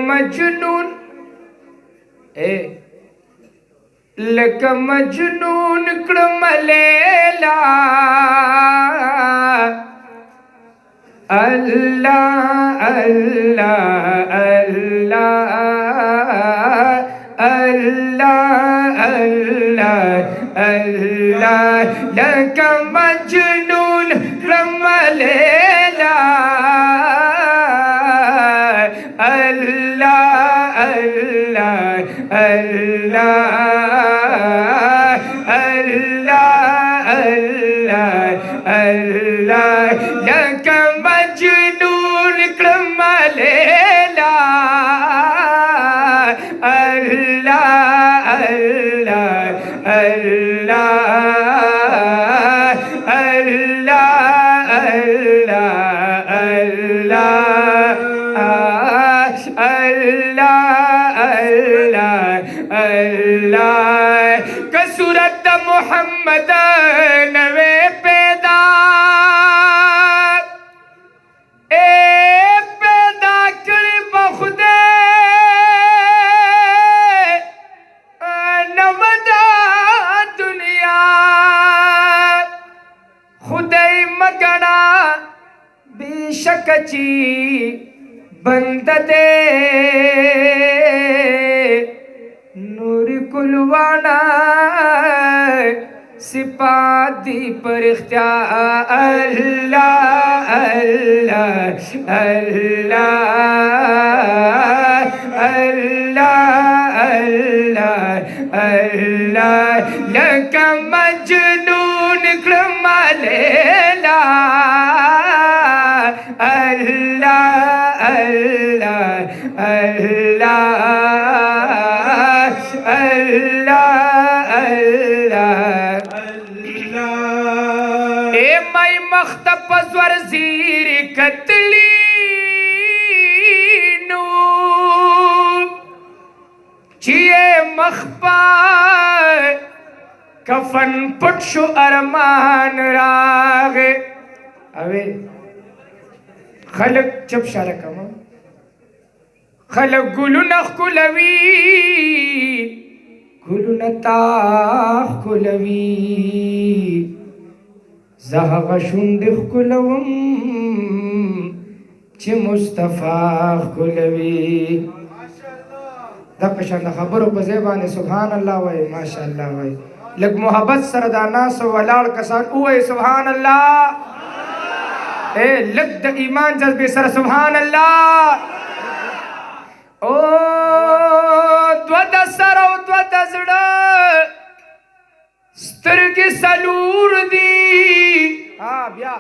मजनून ए luck मजनून कड़म लेला अल्लाह अल्लाह अल्लाह अल्लाह अल्लाह अल्लाह luck मजनून कड़म लेला अल्लाह अल्लाह अल्लाह अल्लाह अल्लाह अल्लाह लक मजनून कड़म लेला अल्लाह अल्लाह अल्लाह अल्लाह अल्लाह अल्लाह अल्लाह अल्लाह कसूरत मोहम्मद नवे पैदा ए पैदा कर बखुदे नवदा दुनिया खुदे मगड़ा बेशक ची बंद दे नूर कुलवाना सिपादी पर इख्तियार अल्लाह अल्लाह अल्लाह अल्लाह अल्लाह अल्लाह लक मजनून कड़म लेला अल्लाह अल्लाह अल्लाह अल्लाह अल्लाह ए मई मख्तब ज़वर ज़ीर कतली नू चिए मखपा कफन पुटशु अरमान रागे अवे खलक चुप शारकम खलक गुलु नखुलवी गुलु नताख कुलवी ज़हग शुंदिख कुलवम च मुस्तफा कुलवी दकशन खबरों पर ज़बान सुभान अल्लाह वही माशाअल्लाह वही लग मोहब्बत सरदाना सो वलाल कसान उए सुभान अल्लाह ए लग ईमान जज्बे सर सुभान अल्लाह ओ द्वद सरो द्वद जड़ स्तर की सलूर दी हाँ ब्या